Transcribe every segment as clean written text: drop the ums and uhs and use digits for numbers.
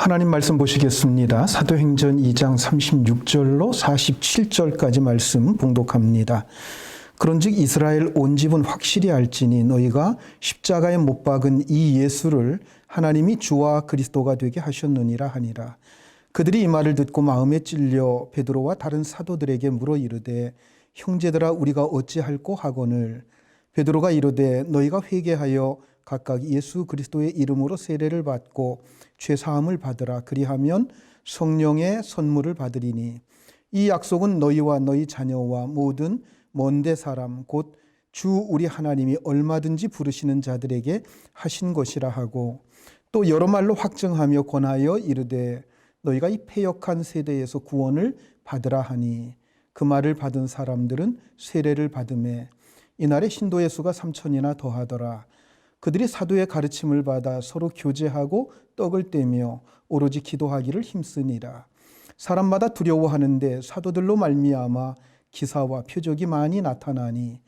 하나님 말씀 보시겠습니다. 사도행전 2장 36절로 47절까지 말씀 봉독합니다. 그런즉 이스라엘 온 집은 확실히 알지니 너희가 십자가에 못 박은 이 예수를 하나님이 주와 그리스도가 되게 하셨느니라 하니라. 그들이 이 말을 듣고 마음에 찔려 베드로와 다른 사도들에게 물어 이르되 형제들아 우리가 어찌할꼬 하거늘. 베드로가 이르되 너희가 회개하여 각각 예수 그리스도의 이름으로 세례를 받고 죄사함을 받으라. 그리하면 성령의 선물을 받으리니 이 약속은 너희와 너희 자녀와 모든 먼데 사람 곧 주 우리 하나님이 얼마든지 부르시는 자들에게 하신 것이라 하고 또 여러 말로 확증하며 권하여 이르되 너희가 이 패역한 세대에서 구원을 받으라 하니 그 말을 받은 사람들은 세례를 받음에 이날에 신도의 수가 3,000이나 더하더라. 그들이 사도의 가르침을 받아 서로 교제하고 떡을 떼며 오로지 기도하기를 힘쓰니라. 사람마다 두려워하는데 사도들로 말미암아 기사와 표적이 많이 나타나니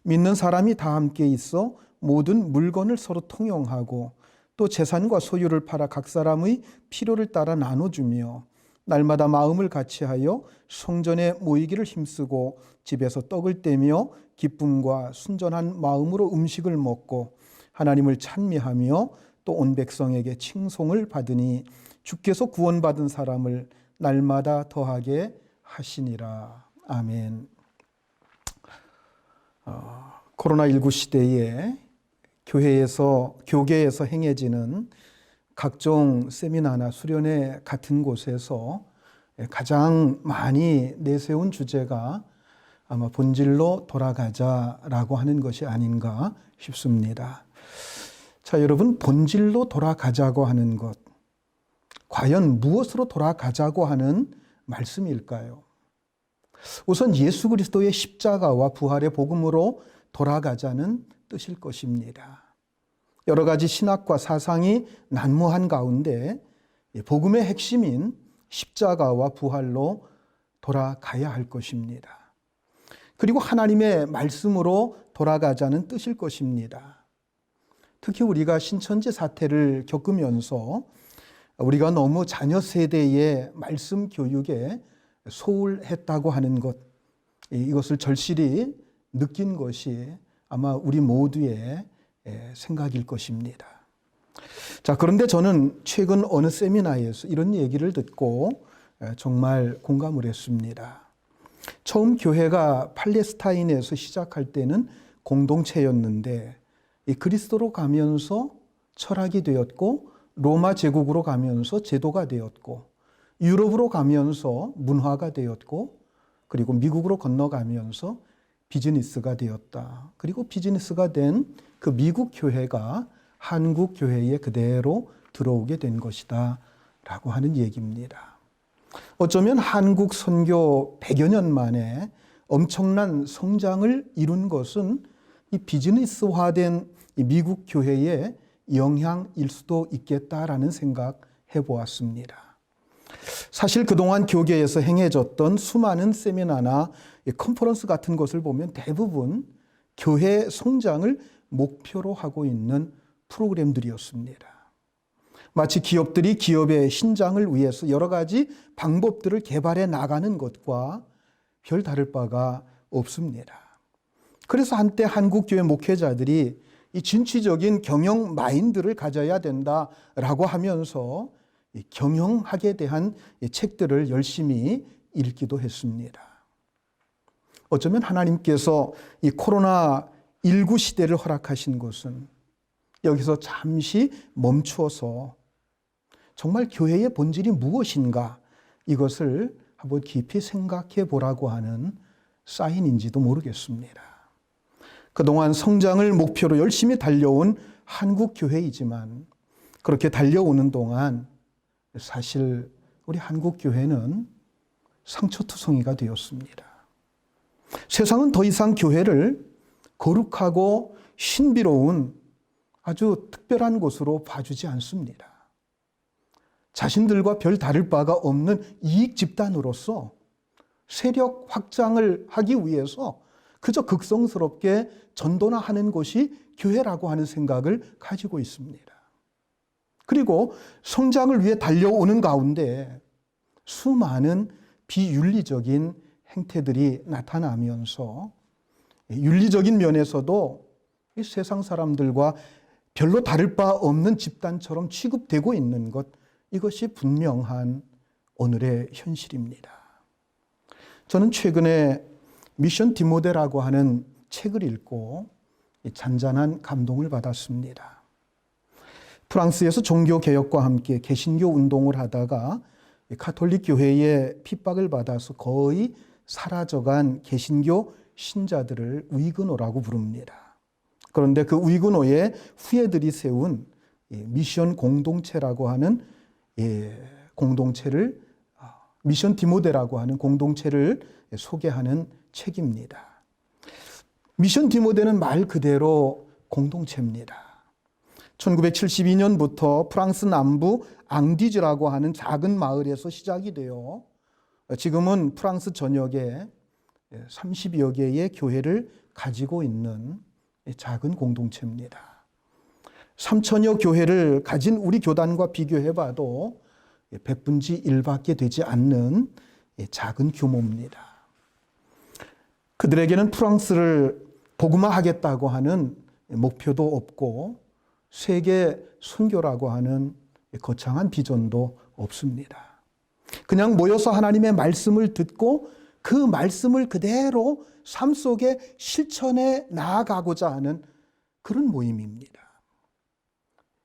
믿는 사람이 다 함께 있어 모든 물건을 서로 통용하고 또 재산과 소유를 팔아 각 사람의 필요를 따라 나눠주며 날마다 마음을 같이하여 성전에 모이기를 힘쓰고 집에서 떡을 떼며 기쁨과 순전한 마음으로 음식을 먹고 하나님을 찬미하며 또 온 백성에게 칭송을 받으니 주께서 구원받은 사람을 날마다 더하게 하시니라. 아멘. 코로나19 시대에 교계에서 행해지는 각종 세미나나 수련회 같은 곳에서 가장 많이 내세운 주제가 아마 본질로 돌아가자라고 하는 것이 아닌가 싶습니다. 자, 여러분, 본질로 돌아가자고 하는 것, 과연 무엇으로 돌아가자고 하는 말씀일까요? 우선 예수 그리스도의 십자가와 부활의 복음으로 돌아가자는 뜻일 것입니다. 여러 가지 신학과 사상이 난무한 가운데 복음의 핵심인 십자가와 부활로 돌아가야 할 것입니다. 그리고 하나님의 말씀으로 돌아가자는 뜻일 것입니다. 특히 우리가 신천지 사태를 겪으면서 우리가 너무 자녀 세대의 말씀 교육에 소홀했다고 하는 것, 이것을 절실히 느낀 것이 아마 우리 모두의 생각일 것입니다. 자, 그런데 저는 최근 어느 세미나에서 이런 얘기를 듣고 정말 공감을 했습니다. 처음 교회가 팔레스타인에서 시작할 때는 공동체였는데 그리스도로 가면서 철학이 되었고 로마 제국으로 가면서 제도가 되었고 유럽으로 가면서 문화가 되었고 그리고 미국으로 건너가면서 비즈니스가 되었다. 그리고 비즈니스가 된 그 미국 교회가 한국 교회에 그대로 들어오게 된 것이다 라고 하는 얘기입니다. 어쩌면 한국 선교 100여 년 만에 엄청난 성장을 이룬 것은 이 비즈니스화된 이 미국 교회의 영향일 수도 있겠다라는 생각 해보았습니다. 사실 그동안 교계에서 행해졌던 수많은 세미나나 컨퍼런스 같은 것을 보면 대부분 교회 성장을 목표로 하고 있는 프로그램들이었습니다. 마치 기업들이 기업의 신장을 위해서 여러 가지 방법들을 개발해 나가는 것과 별 다를 바가 없습니다. 그래서 한때 한국교회 목회자들이 이 진취적인 경영 마인드를 가져야 된다라고 하면서 경영학에 대한 책들을 열심히 읽기도 했습니다. 어쩌면 하나님께서 이 코로나19 시대를 허락하신 것은 여기서 잠시 멈추어서 정말 교회의 본질이 무엇인가 이것을 한번 깊이 생각해 보라고 하는 사인인지도 모르겠습니다. 그동안 성장을 목표로 열심히 달려온 한국 교회이지만 그렇게 달려오는 동안 사실 우리 한국 교회는 상처투성이가 되었습니다. 세상은 더 이상 교회를 거룩하고 신비로운 아주 특별한 곳으로 봐주지 않습니다. 자신들과 별 다를 바가 없는 이익 집단으로서 세력 확장을 하기 위해서 그저 극성스럽게 전도나 하는 것이 교회라고 하는 생각을 가지고 있습니다. 그리고 성장을 위해 달려오는 가운데 수많은 비윤리적인 행태들이 나타나면서 윤리적인 면에서도 이 세상 사람들과 별로 다를 바 없는 집단처럼 취급되고 있는 것, 이것이 분명한 오늘의 현실입니다. 저는 최근에 미션 디모데라고 하는 책을 읽고 잔잔한 감동을 받았습니다. 프랑스에서 종교개혁과 함께 개신교 운동을 하다가 가톨릭 교회의 핍박을 받아서 거의 사라져간 개신교 신자들을 위그노라고 부릅니다. 그런데 그 위그노의 후예들이 세운 미션 공동체라고 하는 공동체를, 미션 디모데라고 하는 공동체를 소개하는 책입니다. 미션 디모데는 말 그대로 공동체입니다. 1972년부터 프랑스 남부 앙디즈라고 하는 작은 마을에서 시작이 되어 지금은 프랑스 전역에 30여 개의 교회를 가지고 있는 작은 공동체입니다. 3천여 교회를 가진 우리 교단과 비교해봐도 100분지 1밖에 되지 않는 작은 규모입니다. 그들에게는 프랑스를 복음화하겠다고 하는 목표도 없고 세계 선교라고 하는 거창한 비전도 없습니다. 그냥 모여서 하나님의 말씀을 듣고 그 말씀을 그대로 삶 속에 실천해 나아가고자 하는 그런 모임입니다.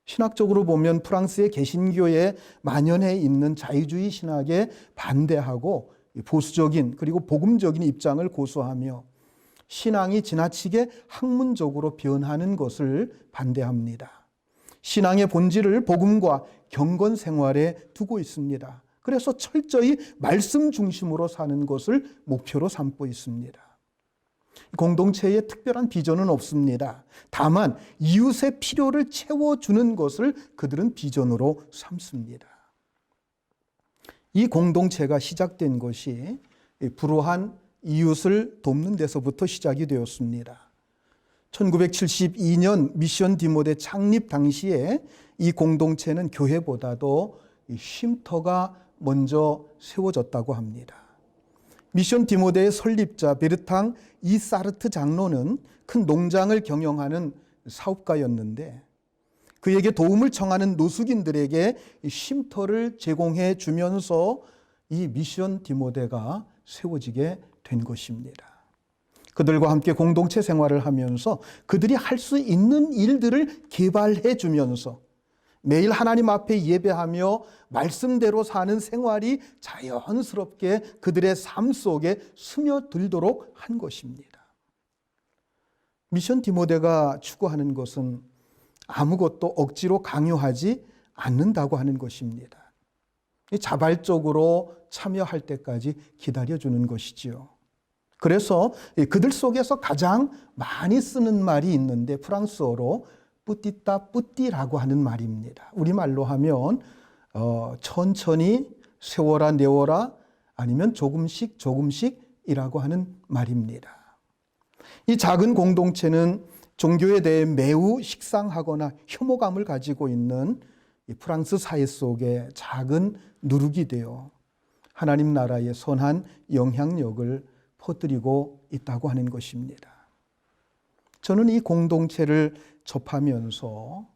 신학적으로 보면 프랑스의 개신교에 만연해 있는 자유주의 신학에 반대하고 보수적인 그리고 복음적인 입장을 고수하며 신앙이 지나치게 학문적으로 변하는 것을 반대합니다. 신앙의 본질을 복음과 경건 생활에 두고 있습니다. 그래서 철저히 말씀 중심으로 사는 것을 목표로 삼고 있습니다. 공동체에 특별한 비전은 없습니다. 다만 이웃의 필요를 채워주는 것을 그들은 비전으로 삼습니다. 이 공동체가 시작된 것이 불우한 이웃을 돕는 데서부터 시작이 되었습니다. 1972년 미션 디모데 창립 당시에 이 공동체는 교회보다도 쉼터가 먼저 세워졌다고 합니다. 미션 디모데의 설립자 베르탕 이사르트 장로는 큰 농장을 경영하는 사업가였는데 그에게 도움을 청하는 노숙인들에게 쉼터를 제공해 주면서 이 미션 디모데가 세워지게 된 것입니다. 그들과 함께 공동체 생활을 하면서 그들이 할 수 있는 일들을 개발해 주면서 매일 하나님 앞에 예배하며 말씀대로 사는 생활이 자연스럽게 그들의 삶 속에 스며들도록 한 것입니다. 미션 디모데가 추구하는 것은 아무것도 억지로 강요하지 않는다고 하는 것입니다. 자발적으로 참여할 때까지 기다려주는 것이지요. 그래서 그들 속에서 가장 많이 쓰는 말이 있는데 프랑스어로 뿌띠따 뿌띠라고 하는 말입니다. 우리말로 하면 천천히 세워라 내워라 아니면 조금씩 조금씩이라고 하는 말입니다. 이 작은 공동체는 종교에 대해 매우 식상하거나 혐오감을 가지고 있는 이 프랑스 사회 속에 작은 누룩이 되어 하나님 나라의 선한 영향력을 퍼뜨리고 있다고 하는 것입니다. 저는 이 공동체를 접하면서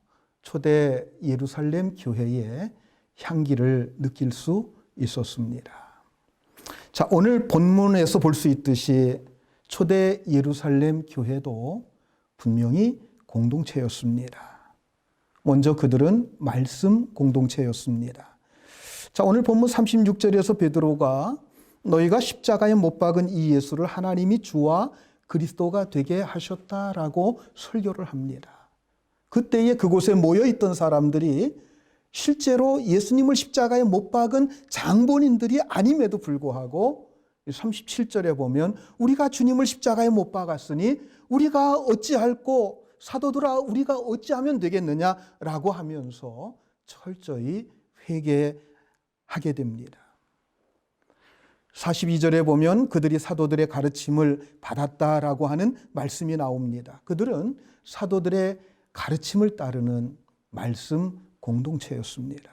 초대 예루살렘 교회의 향기를 느낄 수 있었습니다. 자, 오늘 본문에서 볼 수 있듯이 초대 예루살렘 교회도 분명히 공동체였습니다. 먼저 그들은 말씀 공동체였습니다. 자, 오늘 본문 36절에서 베드로가 너희가 십자가에 못 박은 이 예수를 하나님이 주와 그리스도가 되게 하셨다라고 설교를 합니다. 그때에 그곳에 모여있던 사람들이 실제로 예수님을 십자가에 못 박은 장본인들이 아님에도 불구하고 37절에 보면 우리가 주님을 십자가에 못 박았으니 우리가 어찌할꼬 사도들아 우리가 어찌하면 되겠느냐라고 하면서 철저히 회개하게 됩니다. 42절에 보면 그들이 사도들의 가르침을 받았다라고 하는 말씀이 나옵니다. 그들은 사도들의 가르침을 따르는 말씀 공동체였습니다.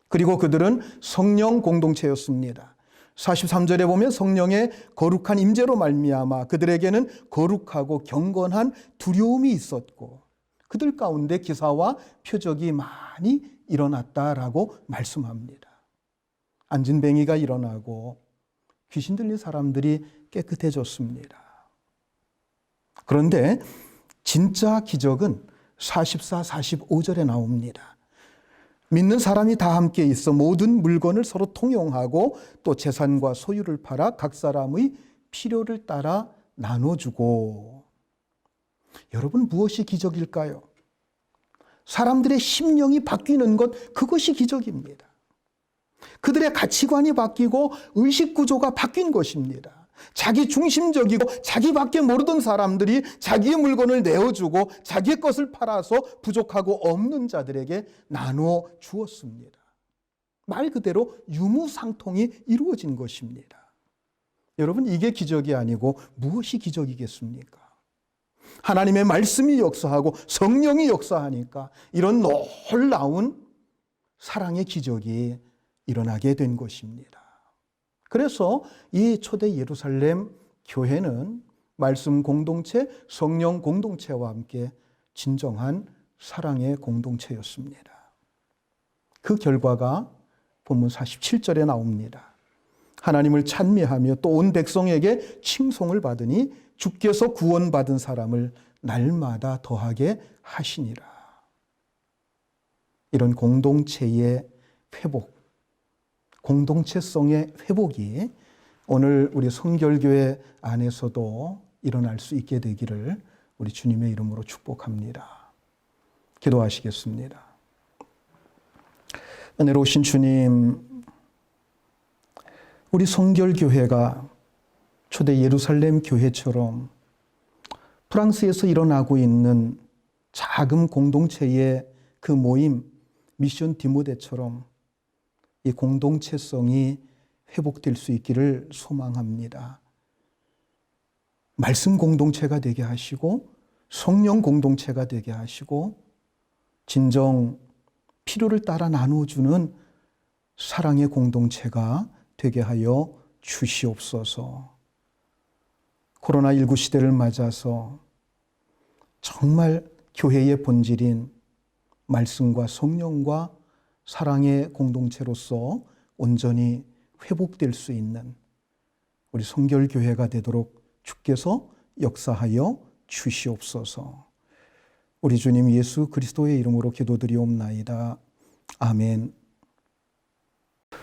그리고 그들은 성령 공동체였습니다. 43절에 보면 성령의 거룩한 임재로 말미암아 그들에게는 거룩하고 경건한 두려움이 있었고 그들 가운데 기사와 표적이 많이 일어났다라고 말씀합니다. 안진뱅이가 일어나고 귀신 들린 사람들이 깨끗해졌습니다. 그런데 진짜 기적은 44, 45절에 나옵니다. 믿는 사람이 다 함께 있어 모든 물건을 서로 통용하고 또 재산과 소유를 팔아 각 사람의 필요를 따라 나눠주고. 여러분, 무엇이 기적일까요? 사람들의 심령이 바뀌는 것, 그것이 기적입니다. 그들의 가치관이 바뀌고 의식 구조가 바뀐 것입니다. 자기 중심적이고 자기밖에 모르던 사람들이 자기의 물건을 내어주고 자기의 것을 팔아서 부족하고 없는 자들에게 나누어 주었습니다. 말 그대로 유무상통이 이루어진 것입니다. 여러분, 이게 기적이 아니고 무엇이 기적이겠습니까? 하나님의 말씀이 역사하고 성령이 역사하니까 이런 놀라운 사랑의 기적이 일어나게 된 것입니다. 그래서 이 초대 예루살렘 교회는 말씀 공동체, 성령 공동체와 함께 진정한 사랑의 공동체였습니다. 그 결과가 본문 47절에 나옵니다. 하나님을 찬미하며 또 온 백성에게 칭송을 받으니 주께서 구원받은 사람을 날마다 더하게 하시니라. 이런 공동체의 회복, 공동체성의 회복이 오늘 우리 성결교회 안에서도 일어날 수 있게 되기를 우리 주님의 이름으로 축복합니다. 기도하시겠습니다. 은혜로우신 주님, 우리 성결교회가 초대 예루살렘 교회처럼 프랑스에서 일어나고 있는 작은 공동체의 그 모임, 미션 디모데처럼 이 공동체성이 회복될 수 있기를 소망합니다. 말씀 공동체가 되게 하시고 성령 공동체가 되게 하시고 진정 필요를 따라 나누어주는 사랑의 공동체가 되게 하여 주시옵소서. 코로나19 시대를 맞아서 정말 교회의 본질인 말씀과 성령과 사랑의 공동체로서 온전히 회복될 수 있는 우리 성결교회가 되도록 주께서 역사하여 주시옵소서. 우리 주님 예수 그리스도의 이름으로 기도드리옵나이다. 아멘.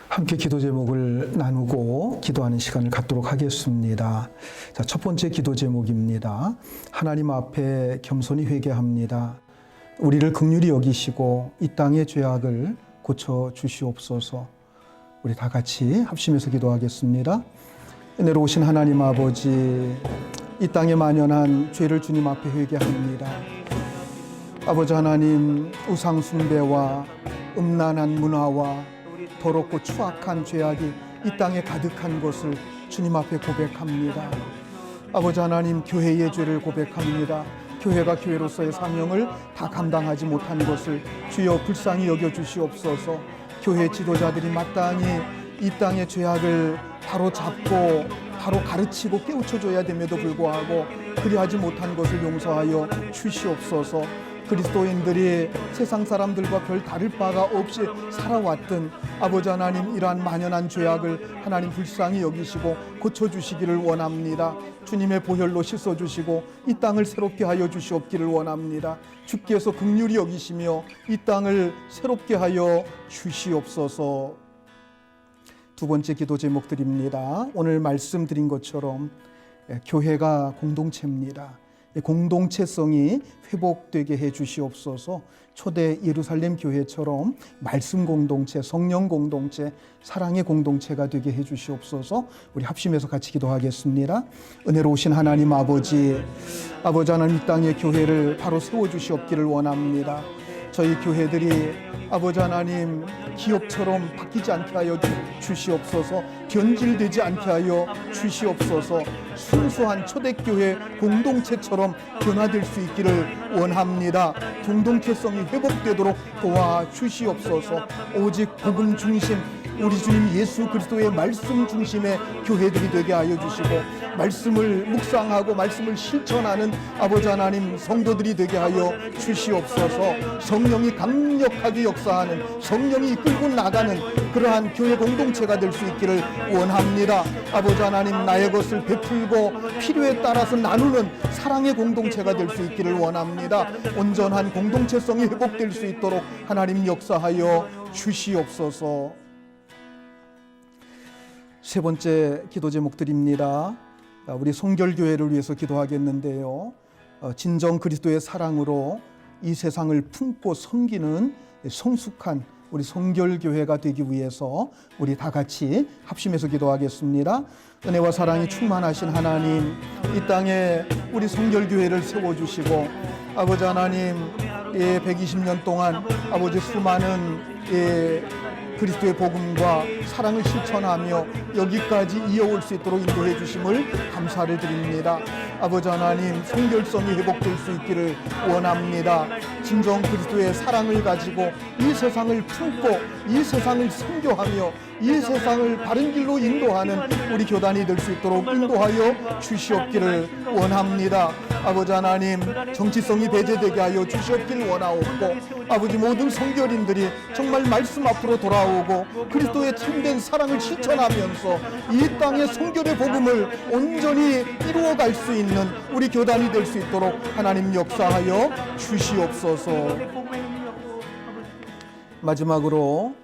함께 기도 제목을 나누고 기도하는 시간을 갖도록 하겠습니다. 자, 첫 번째 기도 제목입니다. 하나님 앞에 겸손히 회개합니다. 우리를 긍휼히 여기시고 이 땅의 죄악을 고쳐 주시옵소서. 우리 다 같이 합심해서 기도하겠습니다. 은혜로우신 하나님 아버지, 이 땅에 만연한 죄를 주님 앞에 회개합니다. 아버지 하나님, 우상 숭배와 음란한 문화와 더럽고 추악한 죄악이 이 땅에 가득한 것을 주님 앞에 고백합니다. 아버지 하나님, 교회의 죄를 고백합니다. 교회가 교회로서의 사명을 다 감당하지 못한 것을 주여 불쌍히 여겨주시옵소서. 교회 지도자들이 마땅히 이 땅의 죄악을 바로 잡고 바로 가르치고 깨우쳐줘야 됨에도 불구하고 그리하지 못한 것을 용서하여 주시옵소서. 그리스도인들이 세상 사람들과 별 다를 바가 없이 살아왔던 아버지 하나님, 이러한 만연한 죄악을 하나님 불쌍히 여기시고 고쳐주시기를 원합니다. 주님의 보혈로 씻어주시고 이 땅을 새롭게 하여 주시옵기를 원합니다. 주께서 긍휼히 여기시며 이 땅을 새롭게 하여 주시옵소서. 두 번째 기도 제목 드립니다. 오늘 말씀드린 것처럼 교회가 공동체입니다. 공동체성이 회복되게 해 주시옵소서. 초대 예루살렘 교회처럼 말씀 공동체, 성령 공동체, 사랑의 공동체가 되게 해 주시옵소서. 우리 합심해서 같이 기도하겠습니다. 은혜로우신 하나님 아버지, 아버지 하나님, 이 땅의 교회를 바로 세워 주시옵기를 원합니다. 저희 교회들이 아버지 하나님 기업처럼 바뀌지 않게 하여 주시옵소서. 변질되지 않게 하여 주시옵소서. 순수한 초대교회 공동체처럼 변화될 수 있기를 원합니다. 공동체성이 회복되도록 도와주시옵소서. 오직 복음 중심, 우리 주님 예수 그리스도의 말씀 중심의 교회들이 되게 하여 주시고, 말씀을 묵상하고 말씀을 실천하는 아버지 하나님 성도들이 되게 하여 주시옵소서. 성령이 강력하게 역사하는, 성령이 이끌고 나가는 그러한 교회 공동체가 될 수 있기를 원합니다. 아버지 하나님, 나의 것을 베풀고 필요에 따라서 나누는 사랑의 공동체가 될 수 있기를 원합니다. 온전한 공동체성이 회복될 수 있도록 하나님 역사하여 주시옵소서. 세 번째 기도 제목 드립니다. 우리 성결교회를 위해서 기도하겠는데요. 진정 그리스도의 사랑으로 이 세상을 품고 섬기는 성숙한 우리 성결교회가 되기 위해서 우리 다 같이 합심해서 기도하겠습니다. 은혜와 사랑이 충만하신 하나님, 이 땅에 우리 성결교회를 세워주시고, 아버지 하나님 120년 동안 아버지 수많은 그리스도의 복음과 사랑을 실천하며 여기까지 이어올 수 있도록 인도해 주심을 감사를 드립니다. 아버지 하나님, 성결성이 회복될 수 있기를 원합니다. 진정 그리스도의 사랑을 가지고 이 세상을 품고 이 세상을 선교하며 이 세상을 바른 길로 인도하는 우리 교단이 될 수 있도록 인도하여 주시옵기를 원합니다. 아버지 하나님, 정치성이 배제되게 하여 주시옵기를 원하옵고, 아버지 모든 성결인들이 정말 말씀 앞으로 돌아오고 그리스도의 참된 사랑을 실천하면서 이 땅의 성결의 복음을 온전히 이루어갈 수 있는 우리 교단이 될 수 있도록 하나님 역사하여 주시옵소서. 마지막으로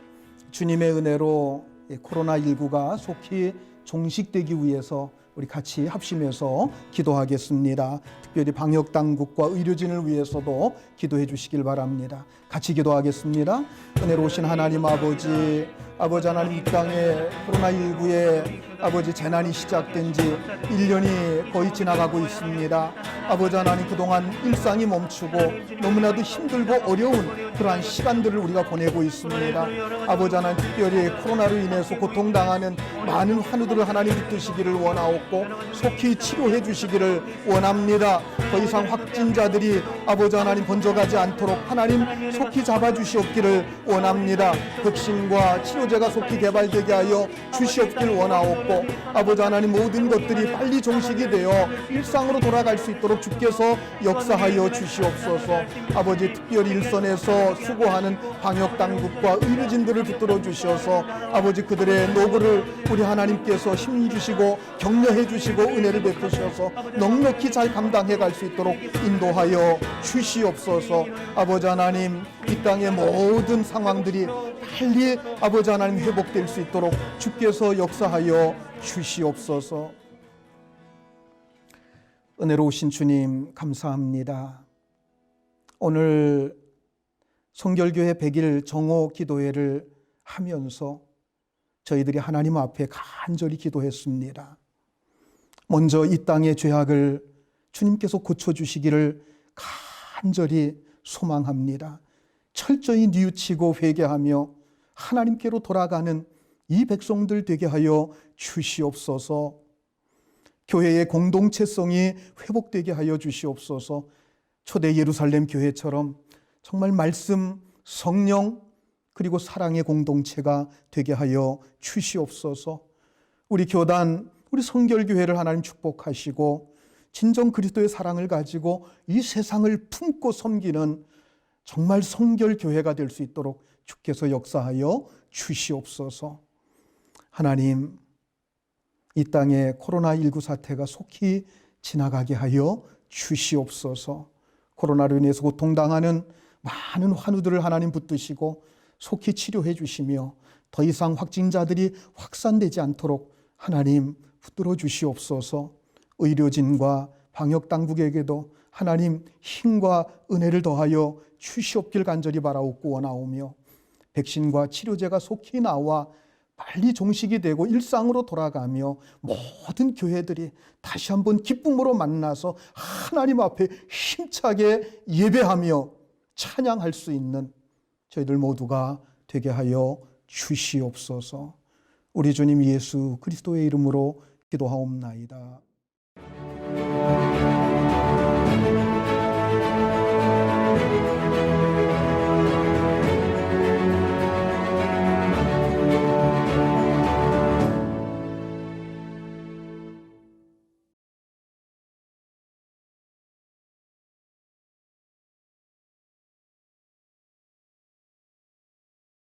주님의 은혜로 코로나19가 속히 종식되기 위해서 우리 같이 합심해서 기도하겠습니다. 특별히 방역당국과 의료진을 위해서도 기도해 주시길 바랍니다. 같이 기도하겠습니다. 은혜로우신 하나님 아버지, 아버지 하나님, 이 땅에 코로나19의 아버지 재난이 시작된 지 1년이 거의 지나가고 있습니다. 아버지 하나님, 그동안 일상이 멈추고 너무나도 힘들고 어려운 그러한 시간들을 우리가 보내고 있습니다. 아버지 하나님, 특별히 코로나로 인해서 고통당하는 많은 환우들을 하나님 붙드시기를 원하옵고 속히 치료해 주시기를 원합니다. 더 이상 확진자들이 아버지 하나님 번져가지 않도록 하나님 속히 잡아주시옵기를 원합니다. 백신과 치료제가 속히 개발되게 하여 주시옵기를 원하옵고, 아버지 하나님, 모든 것들이 빨리 종식이 되어 일상으로 돌아갈 수 있도록 주께서 역사하여 주시옵소서. 아버지, 특별히 일선에서 수고하는 방역당국과 의료진들을 붙들어 주셔서 아버지 그들의 노고를 우리 하나님께서 힘주시고 격려해 주시고 은혜를 베푸셔서 넉넉히 잘 감당해 갈 수 있도록 인도하여 주시옵소서. 아버지 하나님, 이 땅의 모든 상황들이 빨리 아버지 하나님 회복될 수 있도록 주께서 역사하여 주시옵소서. 은혜로우신 주님, 감사합니다. 오늘 성결교회 100일 정오 기도회를 하면서 저희들이 하나님 앞에 간절히 기도했습니다. 먼저 이 땅의 죄악을 주님께서 고쳐주시기를 간절히 소망합니다. 철저히 뉘우치고 회개하며 하나님께로 돌아가는 이 백성들 되게 하여 주시옵소서. 교회의 공동체성이 회복되게 하여 주시옵소서. 초대 예루살렘 교회처럼 정말 말씀, 성령, 그리고 사랑의 공동체가 되게 하여 주시옵소서. 우리 교단, 우리 성결교회를 하나님 축복하시고 진정 그리스도의 사랑을 가지고 이 세상을 품고 섬기는 정말 성결교회가 될 수 있도록 주께서 역사하여 주시옵소서. 하나님, 이 땅의 코로나19 사태가 속히 지나가게 하여 주시옵소서. 코로나로 인해서 고통당하는 많은 환우들을 하나님 붙드시고 속히 치료해 주시며 더 이상 확진자들이 확산되지 않도록 하나님 붙들어 주시옵소서. 의료진과 방역당국에게도 하나님 힘과 은혜를 더하여 주시옵길 간절히 바라옵고 원하오며, 백신과 치료제가 속히 나와 빨리 종식이 되고 일상으로 돌아가며 모든 교회들이 다시 한번 기쁨으로 만나서 하나님 앞에 힘차게 예배하며 찬양할 수 있는 저희들 모두가 되게 하여 주시옵소서. 우리 주님 예수 그리스도의 이름으로 기도하옵나이다.